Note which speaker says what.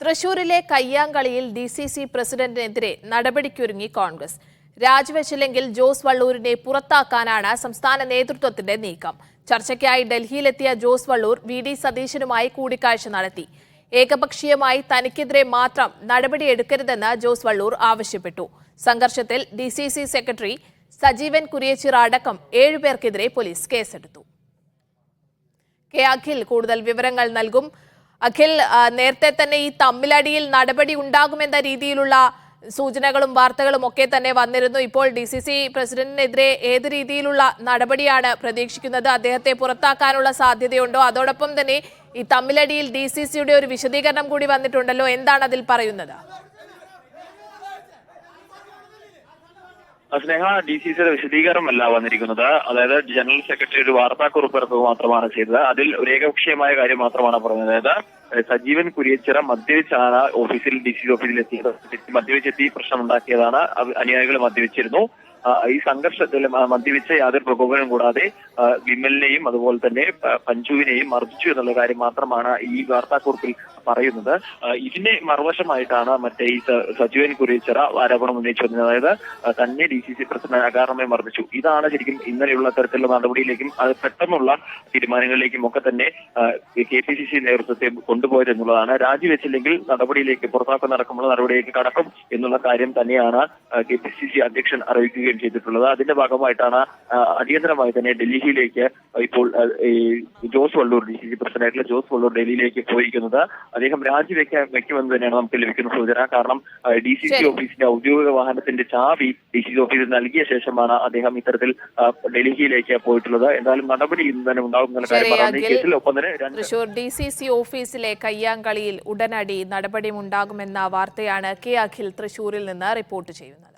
Speaker 1: തൃശൂരിലെ കയ്യാങ്കളിയിൽ DCC പ്രസിഡന്റിനെതിരെ നടപടിക്കൊരുങ്ങി കോൺഗ്രസ്. രാജിവെച്ചില്ലെങ്കിൽ ജോസ് വള്ളൂരിനെ പുറത്താക്കാനാണ് സംസ്ഥാന നേതൃത്വത്തിന്റെ നീക്കം. ചർച്ചയ്ക്കായി ഡൽഹിയിലെത്തിയ ജോസ് വള്ളൂർ VD സതീശനുമായി കൂടിക്കാഴ്ച നടത്തി. ഏകപക്ഷീയമായി തനിക്കെതിരെ മാത്രം നടപടിയെടുക്കരുതെന്ന് ജോസ് വള്ളൂർ ആവശ്യപ്പെട്ടു. സംഘർഷത്തിൽ DCC സെക്രട്ടറി സജീവൻ കുരിയച്ചിറ അടക്കം 7 പേർക്കെതിരെ പോലീസ് കേസെടുത്തു. കെ അഖിൽ കൂടുതൽ വിവരങ്ങൾ നൽകും. അഖിൽ, നേരത്തെ തന്നെ ഈ തമ്മിലടിയിൽ നടപടി ഉണ്ടാകുമെന്ന രീതിയിലുള്ള സൂചനകളും വാർത്തകളും ഒക്കെ തന്നെ വന്നിരുന്നു. ഇപ്പോൾ DCC പ്രസിഡന്റിനെതിരെ ഏത് രീതിയിലുള്ള നടപടിയാണ് പ്രതീക്ഷിക്കുന്നത്? അദ്ദേഹത്തെ പുറത്താക്കാനുള്ള സാധ്യതയുണ്ടോ? അതോടൊപ്പം തന്നെ ഈ തമ്മിലടിയിൽ DCCയുടെ ഒരു വിശദീകരണം കൂടി വന്നിട്ടുണ്ടല്ലോ, എന്താണ് അതിൽ പറയുന്നത്?
Speaker 2: സ്നേഹ, DCCയുടെ വിശദീകരണമല്ല വന്നിരിക്കുന്നത്. അതായത് ജനറൽ സെക്രട്ടറി ഒരു വാർത്താക്കുറിപ്പ് ഇറക്കുക മാത്രമാണ് ചെയ്തത്. അതിൽ ഒരു ഏകപക്ഷീയമായ കാര്യം മാത്രമാണ് പറഞ്ഞത്. അതായത് സജീവൻ കുരിയച്ചിറ മദ്യപിച്ചാണ് DCC ഓഫീസിൽ എത്തിയത്. മദ്യപിച്ചെത്തി പ്രശ്നമുണ്ടാക്കിയതാണ്. അനുയായികൾ മദ്യപിച്ചിരുന്നു. ഈ സംഘർഷത്തിൽ മദ്യപിച്ച യാതൊരു പ്രകോപനം കൂടാതെ വിമലിനെയും അതുപോലെ തന്നെ പഞ്ചുവിനെയും മർദ്ദിച്ചു എന്നുള്ള കാര്യം മാത്രമാണ് ഈ വാർത്താക്കുറിപ്പിൽ പറയുന്നത്. ഇതിന്റെ മറുവശമായിട്ടാണ് മറ്റേ ഈ സജീവൻ കുരിയച്ചിറ ആരോപണം ഉന്നയിച്ചു വന്നത്. അതായത് തന്നെ DCC പ്രസിഡന്റ് അകാരണമായി മർദ്ദിച്ചു. ഇതാണ് ശരിക്കും ഇന്നലെയുള്ള തരത്തിലുള്ള നടപടിയിലേക്കും അത് പെട്ടെന്നുള്ള തീരുമാനങ്ങളിലേക്കും ഒക്കെ തന്നെ KPCC നേതൃത്വത്തെ കൊണ്ടുപോയത് എന്നുള്ളതാണ്. രാജിവെച്ചില്ലെങ്കിൽ നടപടിയിലേക്ക് പുറത്താക്കുന്ന അടക്കമുള്ള നടപടിയിലേക്ക് കടക്കും എന്നുള്ള കാര്യം തന്നെയാണ് KPCC അധ്യക്ഷൻ അറിയിക്കുകയും ചെയ്തിട്ടുള്ളത്. അതിന്റെ ഭാഗമായിട്ടാണ് അടിയന്തരമായി തന്നെ ഡൽഹിയിലേക്ക് ഇപ്പോൾ ജോസ് വള്ളൂർ, DCC പ്രസിഡന്റായിട്ടുള്ള ജോസ് വള്ളൂർ ഡൽഹിയിലേക്ക് പോയിരിക്കുന്നത്. അദ്ദേഹം വെക്കുമെന്ന് തന്നെയാണ് നമുക്ക് ലഭിക്കുന്ന സൂചന. കാരണം DCC ഓഫീസിന്റെ ഔദ്യോഗിക വാഹനത്തിന്റെ ചാവി DCC ഓഫീസിൽ നൽകിയ ശേഷമാണ് അദ്ദേഹം ഇത്തരത്തിൽ ഡൽഹിയിലേക്ക് പോയിട്ടുള്ളത്. എന്തായാലും നടപടി ഇന്ന് തന്നെ ഉണ്ടാകും എന്നുള്ള കാര്യം പറഞ്ഞു. കേസിൽ ഒപ്പം തന്നെ
Speaker 1: തൃശൂർ DCC ഓഫീസിലെ കയ്യാങ്കളിയിൽ ഉടനടി നടപടി ഉണ്ടാകുമെന്ന വാർത്തയാണ് കെ അഖിൽ തൃശൂരിൽ നിന്ന് റിപ്പോർട്ട് ചെയ്യുന്നത്.